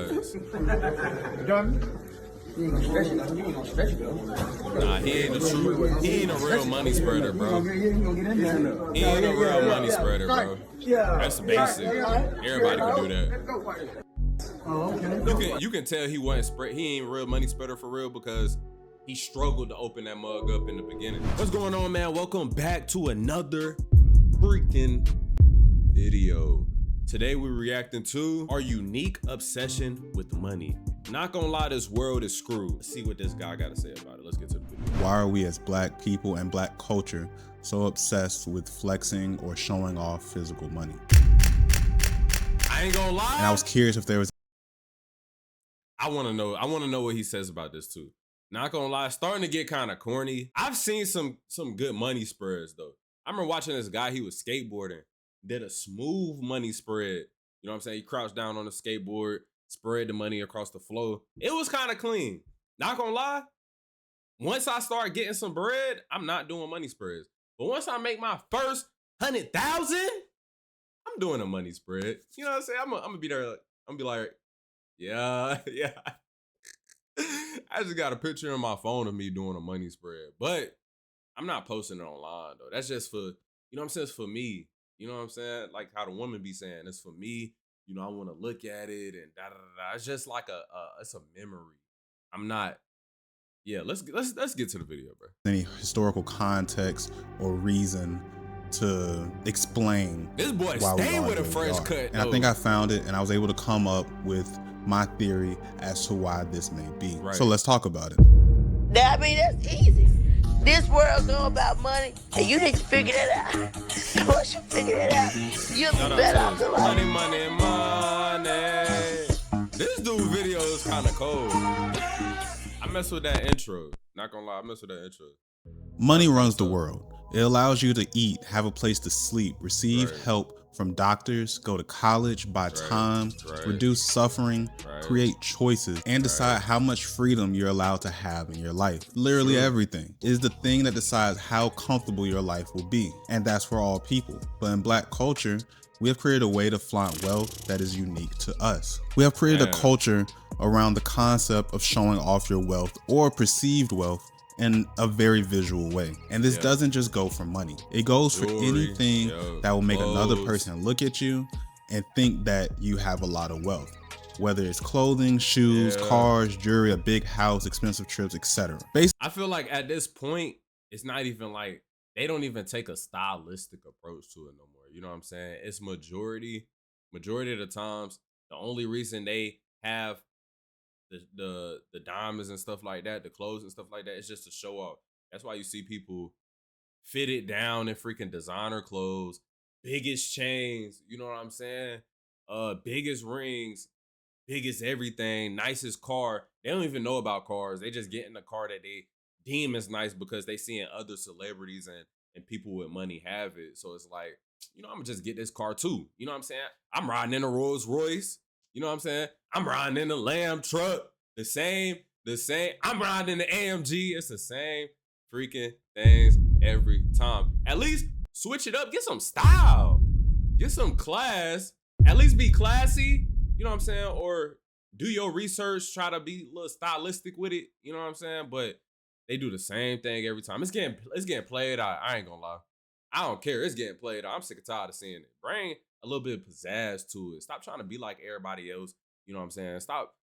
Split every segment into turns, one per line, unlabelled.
Facts.
You ain't gonna stretch it though.
Nah, he ain't a real money spreader, bro.
He gonna get in there.
He ain't a real money spreader, bro. That's basic. Everybody can do that.
Oh, okay.
You can tell he ain't a real money spreader for real because he struggled to open that mug up in the beginning. What's going on, man? Welcome back to another freaking video. Today we're reacting to our unique obsession with money. Not gonna lie, this world is screwed. Let's see what this guy got to say about it. Let's get to the video.
Why are we as black people and black culture so obsessed with flexing or showing off physical money?
I ain't gonna lie.
And I was curious if there was.
I wanna know what he says about this too. Not gonna lie, it's starting to get kind of corny. I've seen some good money spreads though. I remember watching this guy, he was skateboarding, did a smooth money spread. You know what I'm saying? He crouched down on the skateboard, spread the money across the floor. It was kind of clean. Not gonna lie, once I start getting some bread, I'm not doing money spreads. But once I make my first 100,000, I'm doing a money spread. You know what I'm saying? I'm gonna be there. I'm gonna be like, yeah. I just got a picture on my phone of me doing a money spread, but I'm not posting it online though. That's just for, you know what I'm saying? It's for me. You know what I'm saying? Like how the woman be saying, it's for me. You know, I want to look at it and da da da. It's just like it's a memory. I'm not. Yeah, let's get to the video, bro.
Any historical context or reason to explain
this boy
why
stay with a fresh cut.
And I think I found it, and I was able to come up with my theory as to why this may be.
Right.
So let's talk about it.
I mean, that's easy. This world's all about money, and you need to figure that out. Once you figure it out, you'll be better off the life.
Money. This dude video is kind of cold. I mess with that intro. Not gonna lie, I mess with that intro.
Money runs the world. It allows you to eat, have a place to sleep, receive help from doctors, go to college, buy time, reduce suffering, create choices, and decide how much freedom you're allowed to have in your life. Literally everything is the thing that decides how comfortable your life will be. And that's for all people. But in black culture, we have created a way to flaunt wealth that is unique to us. We have created a culture around the concept of showing off your wealth or perceived wealth in a very visual way. And this doesn't just go for money. It goes for anything that will make another person look at you and think that you have a lot of wealth. Whether it's clothing, shoes, cars, jewelry, a big house, expensive trips, etc.
I feel like at this point, it's not even like, they don't even take a stylistic approach to it no more. You know what I'm saying? It's majority of the times, the only reason they have the diamonds and stuff like that, the clothes and stuff like that, it's just to show off. That's why you see people fitted down in freaking designer clothes, biggest chains, you know what I'm saying? Biggest rings, biggest everything, nicest car. They don't even know about cars. They just get in the car that they deem as nice because they seeing other celebrities and people with money have it. So it's like, you know, I'm gonna just get this car too. You know what I'm saying? I'm riding in a Rolls Royce. You know what I'm saying? I'm riding in the Lamb truck. The same. I'm riding in the AMG. It's the same freaking things every time. At least switch it up. Get some style. Get some class. At least be classy. You know what I'm saying? Or do your research. Try to be a little stylistic with it. You know what I'm saying? But they do the same thing every time. It's getting played out. I ain't gonna lie. I don't care. It's getting played out. I'm sick and tired of seeing it. Bring a little bit of pizzazz to it. Stop trying to be like everybody else. You know what I'm saying? Stop.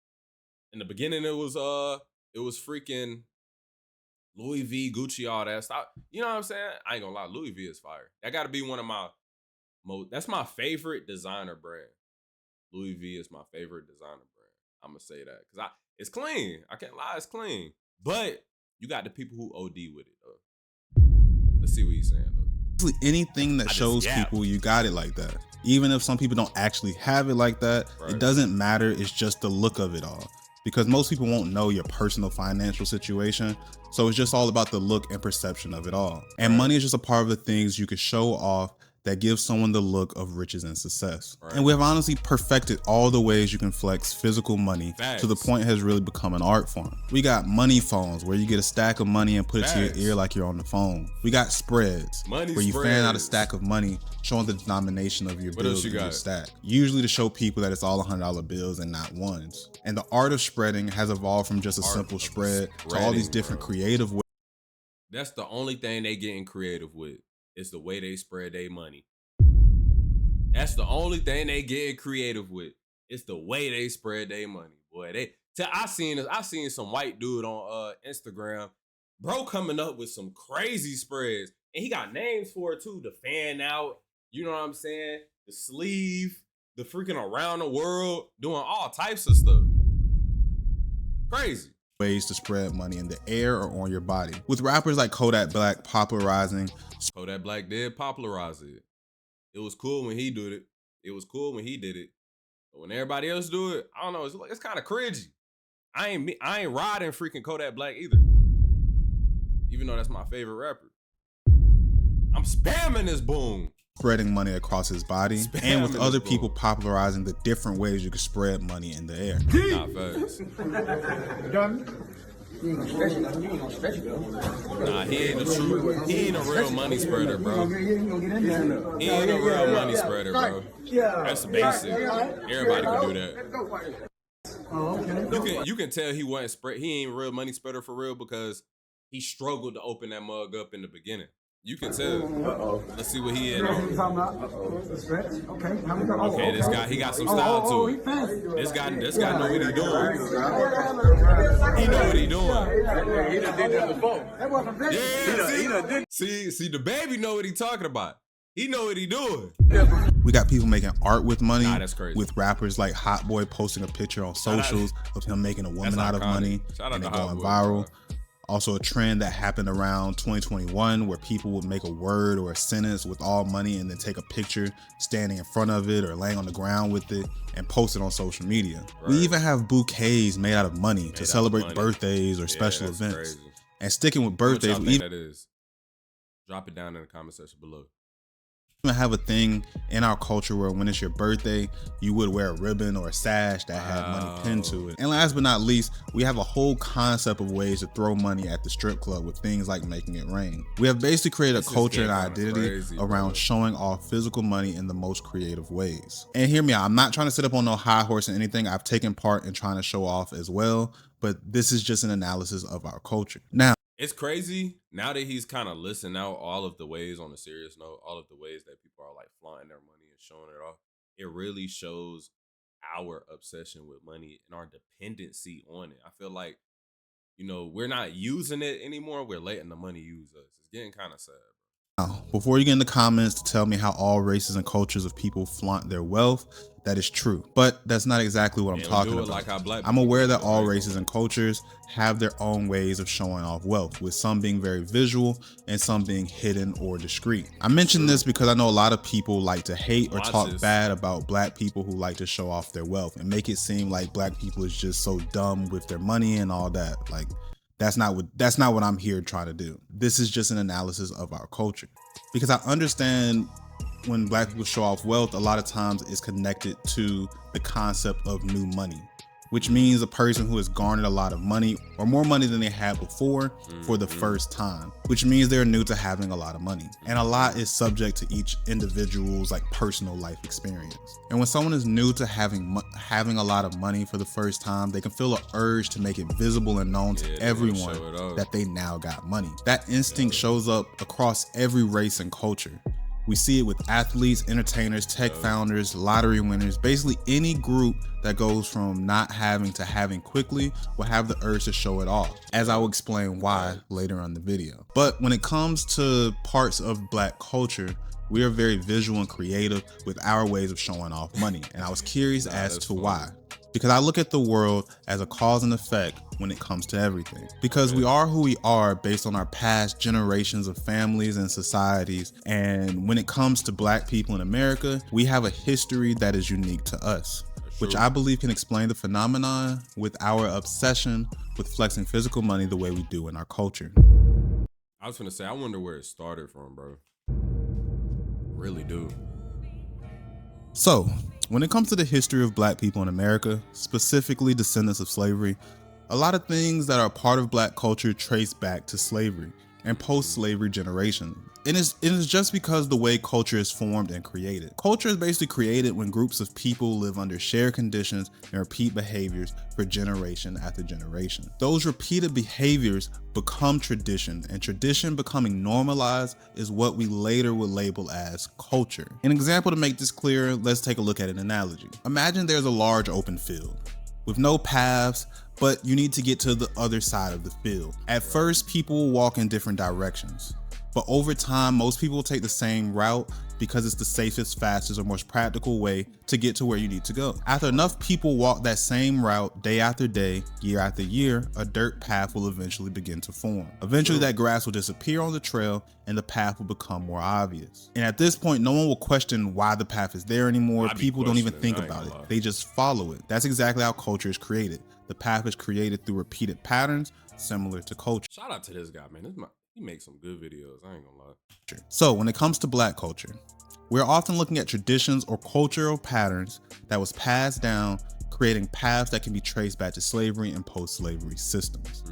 In the beginning, it was freaking Louis V, Gucci, all that. Stop. You know what I'm saying? I ain't gonna lie. Louis V is fire. That got to be one of my that's my favorite designer brand. Louis V is my favorite designer brand. I'm gonna say that because it's clean. I can't lie. It's clean. But you got the people who OD with it though. Let's see what he's saying though.
Anything that shows people you got it like that. Even if some people don't actually have it like that, it doesn't matter. It's just the look of it all. Because most people won't know your personal financial situation. So it's just all about the look and perception of it all. And money is just a part of the things you can show off that gives someone the look of riches and success.
Right.
And we have honestly perfected all the ways you can flex physical money
Facts.
to the point it has really become an art form. We got money phones where you get a stack of money and put it to your ear like you're on the phone. We got spreads where you fan out a stack of money showing the denomination of your bills in your stack. Usually to show people that it's all $100 bills and not ones. And the art of spreading has evolved from just a simple spread to all these different creative ways.
That's the only thing they getting creative with. It's the way they spread their money. That's the only thing they getting creative with. It's the way they spread their money. Boy, I seen some white dude on Instagram, bro, coming up with some crazy spreads. And he got names for it too. The fan out, you know what I'm saying? The sleeve, the freaking around the world, doing all types of stuff. Crazy.
Ways to spread money in the air or on your body. With rappers like Kodak Black popularizing.
Kodak Black did popularize it. It was cool when he did it. It was cool when he did it. But when everybody else do it, I don't know, it's kind of cringy. I ain't riding freaking Kodak Black either. Even though that's my favorite rapper. I'm spamming this boom.
Spreading money across his body, and with other people popularizing the different ways you can spread money in the air.
Not fast.
Done. You ain't gonna stretch it though.
Nah, he ain't a real money spreader, bro. He ain't a real money spreader, bro. That's basic. Everybody can do that.
Oh, okay.
You can tell he ain't a real money spreader for real because he struggled to open that mug up in the beginning. You can tell. Let's see what he had on. Okay, this guy, he got some style to it. This guy know what he doing. He know what he doing.
He done did that before.
Yeah, see, the baby know what he talking about. He know what he doing.
We got people making art with money.
Nah, that's crazy.
With rappers like Hot Boy posting a picture on socials of him making a woman out of money and it going viral. Also a trend that happened around 2021 where people would make a word or a sentence with all money and then take a picture standing in front of it or laying on the ground with it and post it on social media. Right. We even have bouquets made out of money to celebrate birthdays or special events. Crazy. And sticking with birthdays, we even
that is. Drop it down in the comment section below.
We have a thing in our culture where when it's your birthday, you would wear a ribbon or a sash that had money pinned to it. And last but not least, we have a whole concept of ways to throw money at the strip club with things like making it rain. We have basically created a culture and identity around showing off physical money in the most creative ways. And hear me out, I'm not trying to sit up on no high horse or anything. I've taken part in trying to show off as well, but this is just an analysis of our culture. Now,
it's crazy now that he's kind of listing out all of the ways, on a serious note, all of the ways that people are like flaunting their money and showing it off. It really shows our obsession with money and our dependency on it. I feel like, we're not using it anymore. We're letting the money use us. It's getting kind of sad.
Now, before you get in the comments to tell me how all races and cultures of people flaunt their wealth, that is true. But that's not exactly what I'm talking about.
Like
I'm aware that all races and cultures have their own ways of showing off wealth, with some being very visual and some being hidden or discreet. I mention this because I know a lot of people like to hate or talk bad about black people who like to show off their wealth and make it seem like black people is just so dumb with their money and all that. Like, that's not what I'm here trying to do. This is just an analysis of our culture. Because I understand when black people show off wealth, a lot of times it's connected to the concept of new money, which means a person who has garnered a lot of money or more money than they had before for the first time, which means they're new to having a lot of money. And a lot is subject to each individual's like personal life experience. And when someone is new to having a lot of money for the first time, they can feel an urge to make it visible and known to everyone that they now got money. That instinct shows up across every race and culture. We see it with athletes, entertainers, tech founders, lottery winners. Basically any group that goes from not having to having quickly will have the urge to show it off, as I will explain why later on the video. But when it comes to parts of black culture, we are very visual and creative with our ways of showing off money. And I was curious as to why. Because I look at the world as a cause and effect when it comes to everything. Because we are who we are based on our past generations of families and societies. And when it comes to black people in America, we have a history that is unique to us, which I believe can explain the phenomenon with our obsession with flexing physical money the way we do in our culture.
I was gonna say, I wonder where it started from, bro. really do.
So, when it comes to the history of black people in America, specifically descendants of slavery, a lot of things that are part of black culture trace back to slavery and post-slavery generations. And it is just because the way culture is formed and created. Culture is basically created when groups of people live under shared conditions and repeat behaviors for generation after generation. Those repeated behaviors become tradition, and tradition becoming normalized is what we later would label as culture. An example to make this clearer, let's take a look at an analogy. Imagine there's a large open field with no paths, but you need to get to the other side of the field. At first, people will walk in different directions, but over time, most people will take the same route because it's the safest, fastest, or most practical way to get to where you need to go. After enough people walk that same route day after day, year after year, a dirt path will eventually begin to form. Eventually, that grass will disappear on the trail and the path will become more obvious. And at this point, no one will question why the path is there anymore. People don't even think about it. They just follow it. That's exactly how culture is created. The path is created through repeated patterns similar to culture.
Shout out to this guy, man. He makes some good videos. I ain't gonna lie.
So when it comes to black culture, we're often looking at traditions or cultural patterns that was passed down, creating paths that can be traced back to slavery and post-slavery systems.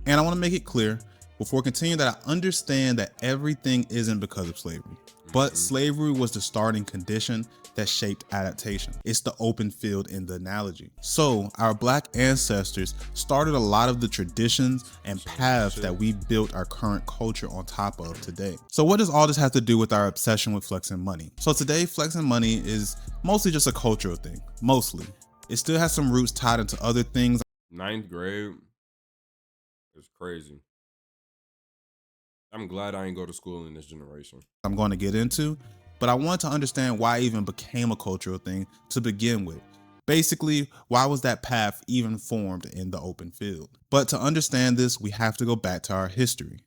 And I want to make it clear before continuing that I understand that everything isn't because of slavery, but slavery was the starting condition that shaped adaptation. It's the open field in the analogy. So our black ancestors started a lot of the traditions and paths that we built our current culture on top of today. So what does all this have to do with our obsession with flexing money? So today, flexing money is mostly just a cultural thing, mostly. It still has some roots tied into other things.
9th grade is crazy. I'm glad I ain't go to school in this generation.
I'm going to get into, but I want to understand why it even became a cultural thing to begin with. Basically, why was that path even formed in the open field? But to understand this, we have to go back to our history.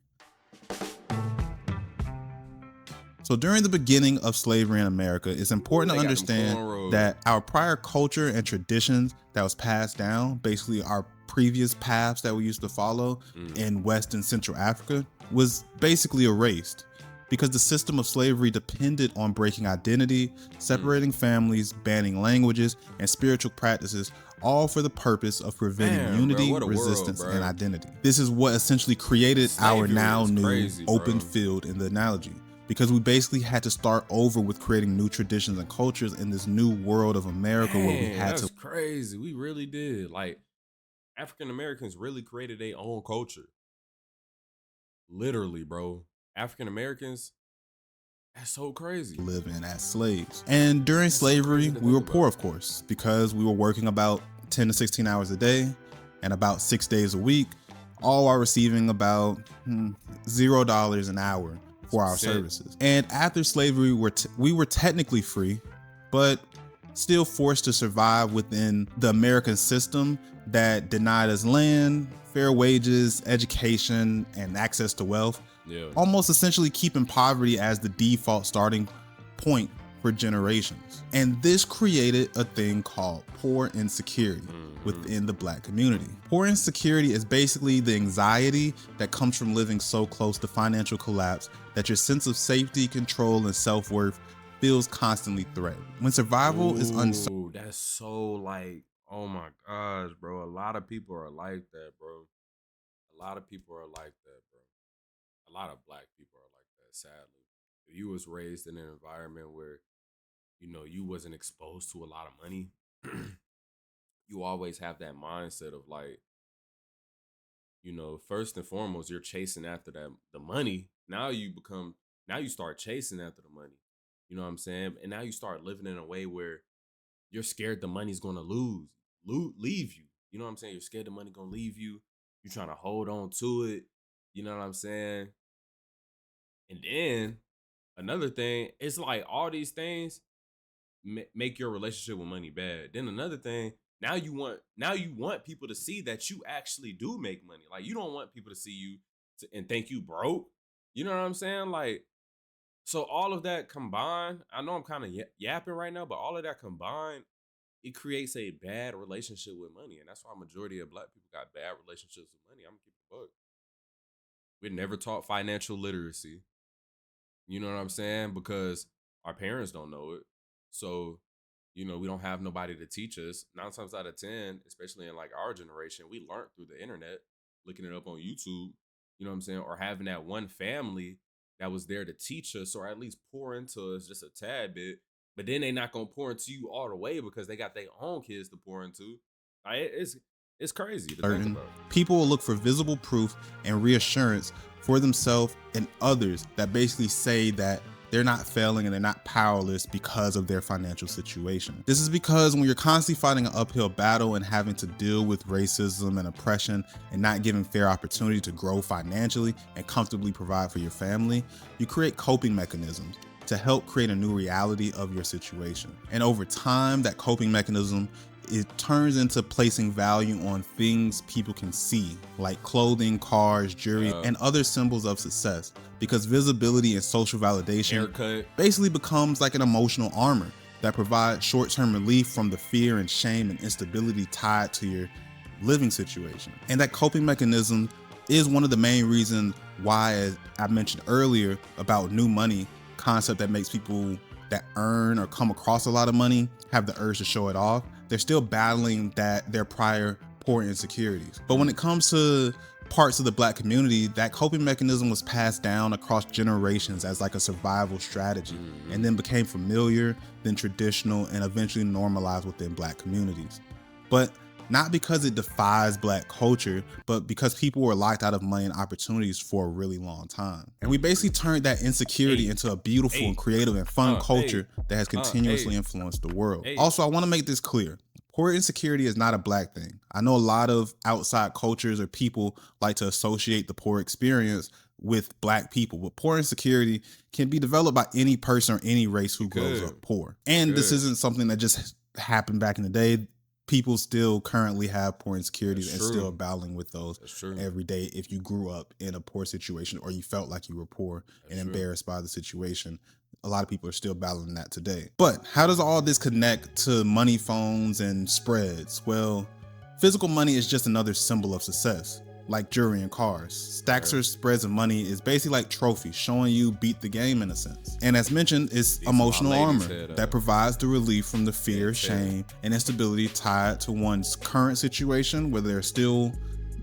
So during the beginning of slavery in America, it's important to understand that our prior culture and traditions that was passed down, basically our previous paths that we used to follow in West and Central Africa, was basically erased because the system of slavery depended on breaking identity, separating families, banning languages, and spiritual practices, all for the purpose of preventing unity, resistance, and identity. This is what essentially created our now new open field in the analogy, because we basically had to start over with creating new traditions and cultures in this new world of America where we had to.
That's crazy. We really did. Like, African Americans really created their own culture. Literally, bro. African Americans, that's so crazy.
Live in as slaves. And during slavery, we were poor, of course, because we were working about 10 to 16 hours a day and about 6 days a week, all while receiving about $0 an hour for our services. And after slavery, we were technically free, but still forced to survive within the American system that denied us land, fair wages, education, and access to wealth. Almost essentially keeping poverty as the default starting point for generations. And this created a thing called poor insecurity within the black community. Poor insecurity is basically the anxiety that comes from living so close to financial collapse that your sense of safety, control, and self-worth feels constantly threatened. When survival is uncertain.
That's so like, oh my gosh, bro. A lot of people are like that, bro. A lot of people are like that, bro. A lot of black people are like that, sadly. If you was raised in an environment where, you know, you wasn't exposed to a lot of money, you always have that mindset of like, you know, first and foremost, you're chasing after the money. Now you start chasing after the money. You know what I'm saying? And now you start living in a way where you're scared the money's gonna leave you. You know what I'm saying? You're scared the money gonna leave you. You're trying to hold on to it. You know what I'm saying? And then another thing, it's like all these things make your relationship with money bad. Then another thing, now you want people to see that you actually do make money. Like, you don't want people to see you and think you broke. You know what I'm saying? Like, so all of that combined, I know I'm kind of yapping right now, but all of that combined, it creates a bad relationship with money. And that's why a majority of black people got bad relationships with money. I'm gonna keep it a buck. We're never taught financial literacy. You know what I'm saying? Because Our parents don't know it. So, we don't have nobody to teach us. 9 times out of 10, especially in like our generation, we learned through the internet, looking it up on YouTube, you know what I'm saying? Or having that one family that was there to teach us or at least pour into us just a tad bit. But then they not gonna pour into you all the way because they got their own kids to pour into. It's crazy to think about.
People will look for visible proof and reassurance for themselves and others that basically say that they're not failing and they're not powerless because of their financial situation. This is because when you're constantly fighting an uphill battle and having to deal with racism and oppression and not given fair opportunity to grow financially and comfortably provide for your family, you create coping mechanisms to help create a new reality of your situation. And over time, that coping mechanism, it turns into placing value on things people can see, like clothing, cars, jewelry, and other symbols of success, because visibility and social validation basically becomes like an emotional armor that provides short-term relief from the fear and shame and instability tied to your living situation. And that coping mechanism is one of the main reasons why, as I mentioned earlier about new money concept, that makes people that earn or come across a lot of money have the urge to show it off. They're still battling their prior poor insecurities. But when it comes to parts of the Black community, that coping mechanism was passed down across generations as like a survival strategy, and then became familiar, then traditional, and eventually normalized within Black communities. But not because it defies Black culture, but because people were locked out of money and opportunities for a really long time. And we basically turned that insecurity into a beautiful and creative and fun culture that has continuously influenced the world. Also, I want to make this clear. Poor insecurity is not a Black thing. I know a lot of outside cultures or people like to associate the poor experience with Black people, but poor insecurity can be developed by any person or any race who grows up poor. And this isn't something that just happened back in the day. People still currently have poor insecurities and still are battling with those every day. If you grew up in a poor situation or you felt like you were poor and embarrassed by the situation, a lot of people are still battling that today. But how does all this connect to money phones and spreads? Well, physical money is just another symbol of success, like jewelry and cars. Stacks or spreads of money is basically like trophies, showing you beat the game in a sense. And as mentioned, it's emotional armor that provides the relief from the fear, shame, and instability tied to one's current situation, whether they're still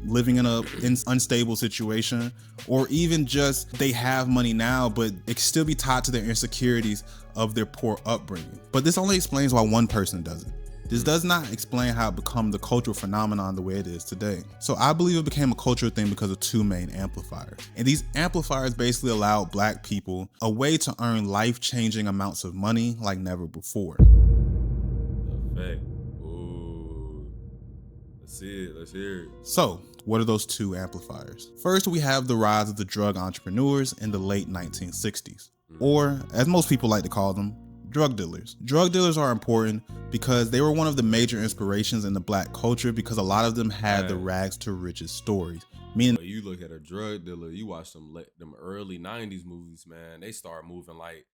living in a unstable situation, or even just they have money now, but it can still be tied to their insecurities of their poor upbringing. But this only explains why one person does it. This does not explain how it became the cultural phenomenon the way it is today. So I believe it became a cultural thing because of two main amplifiers. And these amplifiers basically allowed Black people a way to earn life-changing amounts of money like never before.
Ooh. Let's hear it.
So, what are those two amplifiers? First, we have the rise of the drug entrepreneurs in the late 1960s, or as most people like to call them, drug dealers. Drug dealers are important because they were one of the major inspirations in the Black culture, because a lot of them had the rags to riches stories. Meaning,
you look at a drug dealer, you watch them early 90s movies, man, they start moving like,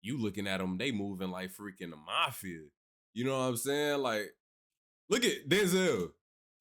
you looking at them, they moving like freaking the mafia. You know what I'm saying? Like, look at Denzel.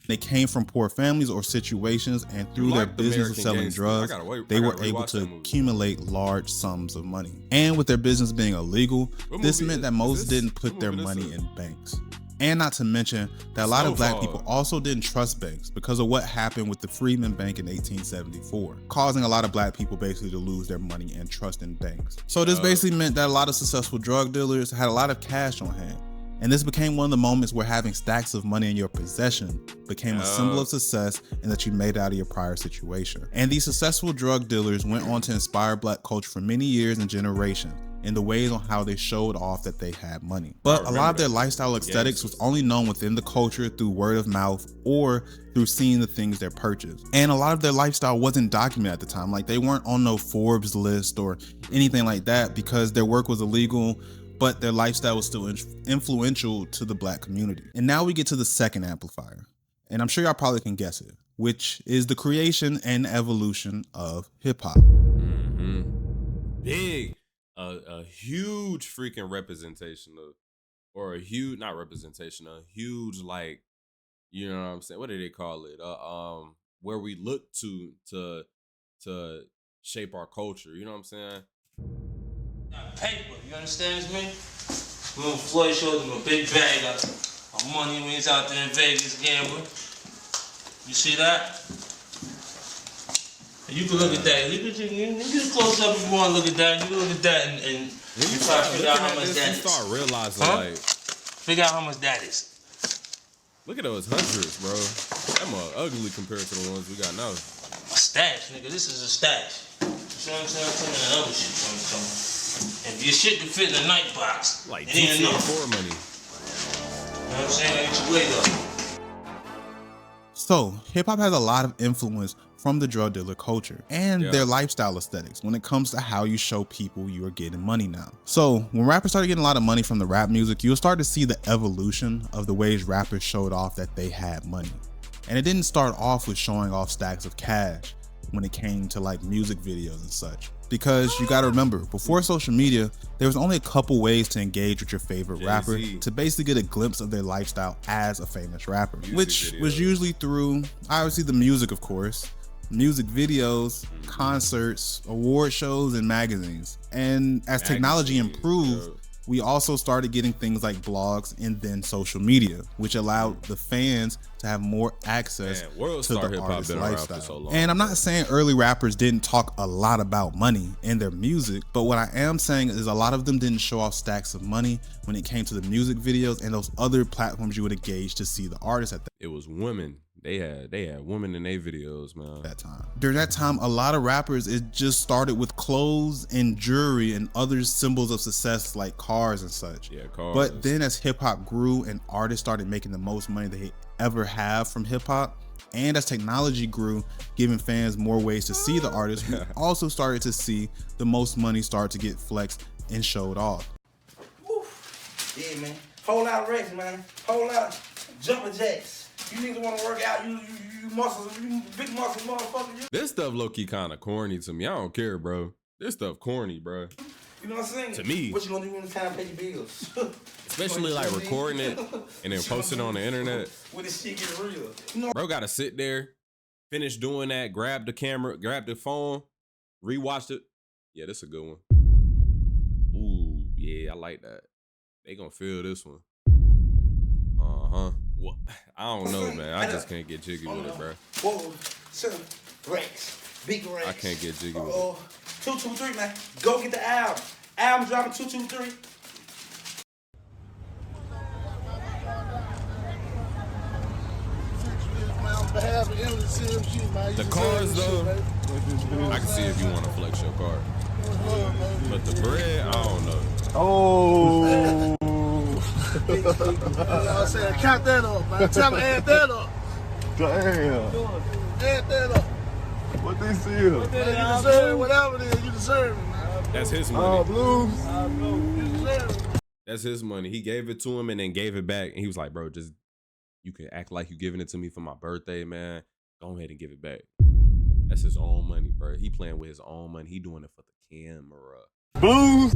They came from poor families or situations, and through their business of selling drugs, they were able to accumulate large sums of money. And with their business being illegal, this meant that most didn't put their money in banks. And not to mention that a lot of Black people also didn't trust banks because of what happened with the Freedmen Bank in 1874, causing a lot of Black people basically to lose their money and trust in banks. So this basically meant that a lot of successful drug dealers had a lot of cash on hand. And this became one of the moments where having stacks of money in your possession became a symbol of success and that you made out of your prior situation. And these successful drug dealers went on to inspire Black culture for many years and generations in the ways on how they showed off that they had money. But a lot of their lifestyle aesthetics was only known within the culture through word of mouth or through seeing the things they purchased. And a lot of their lifestyle wasn't documented at the time. Like, they weren't on no Forbes list or anything like that because their work was illegal, but their lifestyle was still influential to the Black community. And now we get to the second amplifier, and I'm sure y'all probably can guess it, which is the creation and evolution of hip hop.
Big, a huge freaking representation of, or a huge, not representation, a huge, like, you know what I'm saying? What do they call it? Where we look to shape our culture. You know what I'm saying?
Paper, you understand me? We on Floyd showed him a big bag of money when he's out there in Vegas gambling. You see that? And you can look at that. You can get close up if you want to look at that. You can look at that and you try to figure out how much that is.
You start realizing, like...
Figure out how much that is.
Look at those hundreds, bro. That more ugly compared to the ones we got now.
A stash, nigga. This is a stash. You see what I'm saying? I'm telling you that other shit coming. If your shit can fit in a night box,
like
it ain't enough.
$4 money.
You know what I'm saying? Get your weight up.
So, hip-hop has a lot of influence from the drug dealer culture and their lifestyle aesthetics when it comes to how you show people you are getting money now. So, when rappers started getting a lot of money from the rap music, you'll start to see the evolution of the ways rappers showed off that they had money. And it didn't start off with showing off stacks of cash when it came to like music videos and such. Because you gotta remember, before social media, there was only a couple ways to engage with your favorite rapper to basically get a glimpse of their lifestyle as a famous rapper, which was usually through, obviously, the music, of course, music videos, concerts, award shows, and magazines. And as technology improved, we also started getting things like blogs and then social media, which allowed the fans to have more access to the artist's lifestyle. And I'm not saying early rappers didn't talk a lot about money in their music, but what I am saying is a lot of them didn't show off stacks of money when it came to the music videos and those other platforms you would engage to see the artist at that.
It was women. They had women in their videos, man.
That time. During that time, a lot of rappers, it just started with clothes and jewelry and other symbols of success like cars and such.
Yeah, cars.
But then as hip hop grew and artists started making the most money they ever have from hip hop, and as technology grew, giving fans more ways to see the artist, we also started to see the most money start to get flexed and showed off.
Woo. Yeah, man. Whole lot of reps, man. Whole lot of jumping jacks. You niggas want to work out, you muscles, you big muscle motherfucker.
This stuff low-key kind of corny to me. I don't care, bro. This stuff corny, bro.
You know what I'm saying?
To me.
What you gonna do when it's time to pay your bills?
Especially like recording it and then posting it on the internet.
When this shit get real. You know?
Bro gotta sit there, finish doing that, grab the camera, grab the phone, rewatch it. Yeah, this is a good one. Ooh, yeah, I like that. They gonna feel this one. Uh-huh. What? I don't know, man. I just can't get jiggy with it, bro.
Whoa, so Rex, big Rex.
I can't get jiggy with it.
223, man. Go get the album. Album dropping 223.
The cars, though, I can see if you want to flex your car. But the bread, I don't know.
Oh. You know what I'm saying? Count that up, man. Tell me, add that up.
Damn.
Add that up.
What they see here?
Man, you deserve it, whatever it is, you deserve it, man.
That's his money.
Blues.
You deserve it.
That's his money. He gave it to him and then gave it back. And he was like, bro, just, you can act like you giving it to me for my birthday, man. Go ahead and give it back. That's his own money, bro. He playing with his own money. He doing it for the camera.
Blues.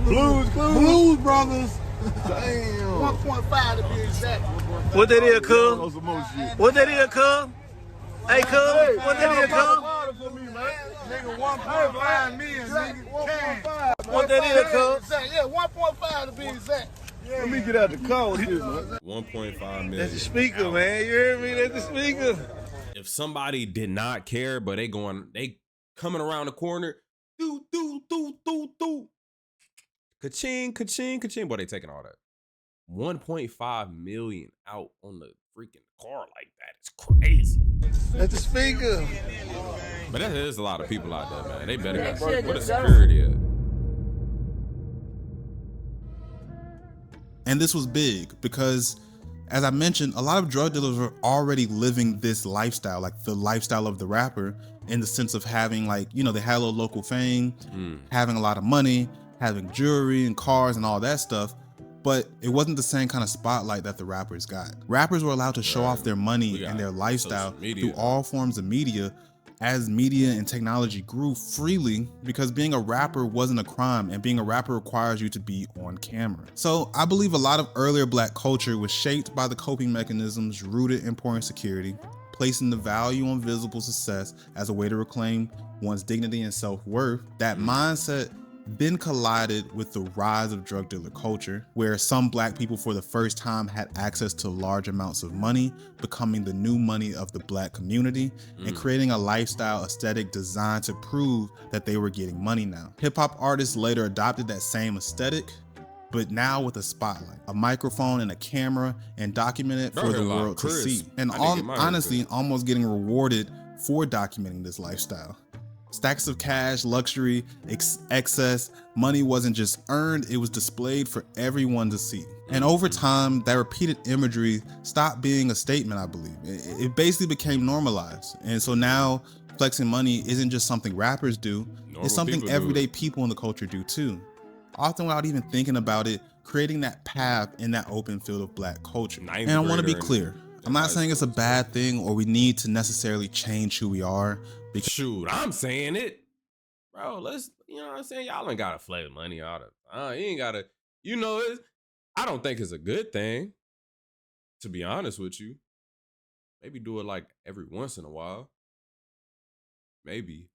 Blues brothers. Damn.
1.5 to be exact.
What that is, cuz? What that is, cuz? Hey, cuz, what that is, cuz?
Nigga, 1.5 million, nigga.
What that is, cuz?
Yeah, 1.5 to be exact.
Let me get out the car with this, man.
1.5 million.
That's the speaker, man. You heard me? That's the speaker.
If somebody did not care, but they coming around the corner, do. Ka-ching, ka-ching, ka-ching. Boy, they taking all that. 1.5 million out on the freaking car like that. It's crazy.
That's the speaker.
But there's a lot of people out there, man. They better got what a security at.
And this was big because, as I mentioned, a lot of drug dealers were already living this lifestyle, like the lifestyle of the rapper, in the sense of having, like, you know, they had a little local fame, having a lot of money, having jewelry and cars and all that stuff. But it wasn't the same kind of spotlight that the rappers got. Rappers were allowed to show off their money and their lifestyle through all forms of media as media and technology grew freely, because being a rapper wasn't a crime and being a rapper requires you to be on camera. So I believe a lot of earlier Black culture was shaped by the coping mechanisms rooted in poor insecurity, placing the value on visible success as a way to reclaim one's dignity and self-worth. That mindset then collided with the rise of drug dealer culture, where some black people for the first time had access to large amounts of money, becoming the new money of the black community, and creating a lifestyle aesthetic designed to prove that they were getting money now. Hip-hop artists later adopted that same aesthetic, but now with a spotlight, a microphone and a camera, and documented for the world to see. And honestly, almost getting rewarded for documenting this lifestyle. Stacks of cash, luxury, excess, money wasn't just earned, it was displayed for everyone to see. And over time, that repeated imagery stopped being a statement, I believe. It basically became normalized. And so now flexing money isn't just something rappers do, it's something everyday people in the culture do too. Often without even thinking about it, creating that path in that open field of black culture. And I want to be clear, I'm not saying it's a bad thing or we need to necessarily change who we are.
Shoot, I'm saying it. Bro, let's, you know what I'm saying? Y'all ain't gotta flex money all the time. You ain't gotta, you know, I don't think it's a good thing, to be honest with you. Maybe do it like every once in a while. Maybe.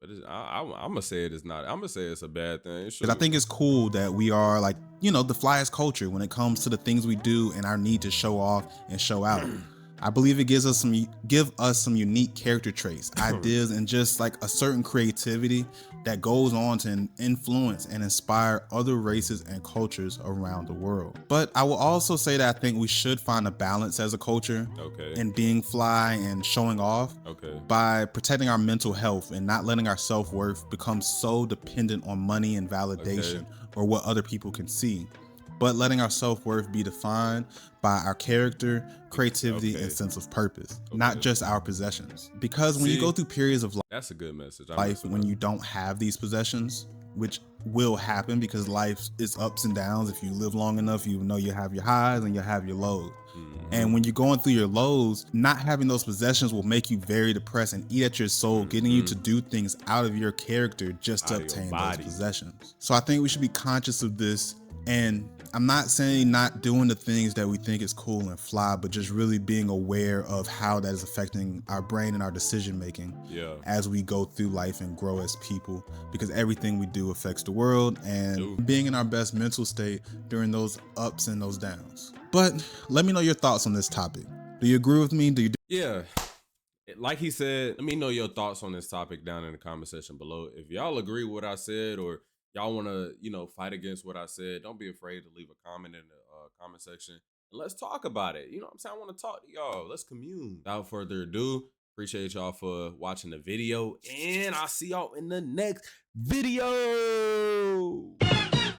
But I'm gonna say it is not. I'm gonna say it's a bad thing.
Because I think it's cool that we are like, you know, the flyest culture when it comes to the things we do and our need to show off and show out. I believe it give us some unique character traits, ideas, and just like a certain creativity that goes on to influence and inspire other races and cultures around the world. But I will also say that I think we should find a balance as a culture in being fly and showing off by protecting our mental health and not letting our self-worth become so dependent on money and validation or what other people can see, but letting our self-worth be defined by our character, creativity, and sense of purpose, not just our possessions. Because when you go through periods of life,
that's a good message.
When you don't have these possessions, which will happen because life is ups and downs. If you live long enough, you know you have your highs and you have your lows. And when you're going through your lows, not having those possessions will make you very depressed and eat at your soul, getting you to do things out of your character just to obtain those possessions. So I think we should be conscious of this. And I'm not saying not doing the things that we think is cool and fly, but just really being aware of how that is affecting our brain and our decision making as we go through life and grow as people, because everything we do affects the world, and being in our best mental state during those ups and those downs. But let me know your thoughts on this topic. Do you agree with me?
Yeah. Like he said, let me know your thoughts on this topic down in the comment section below. If y'all agree with what I said, or y'all want to, you know, fight against what I said, don't be afraid to leave a comment in the comment section. And let's talk about it. You know what I'm saying? I want to talk to y'all. Let's commune. Without further ado, appreciate y'all for watching the video. And I'll see y'all in the next video.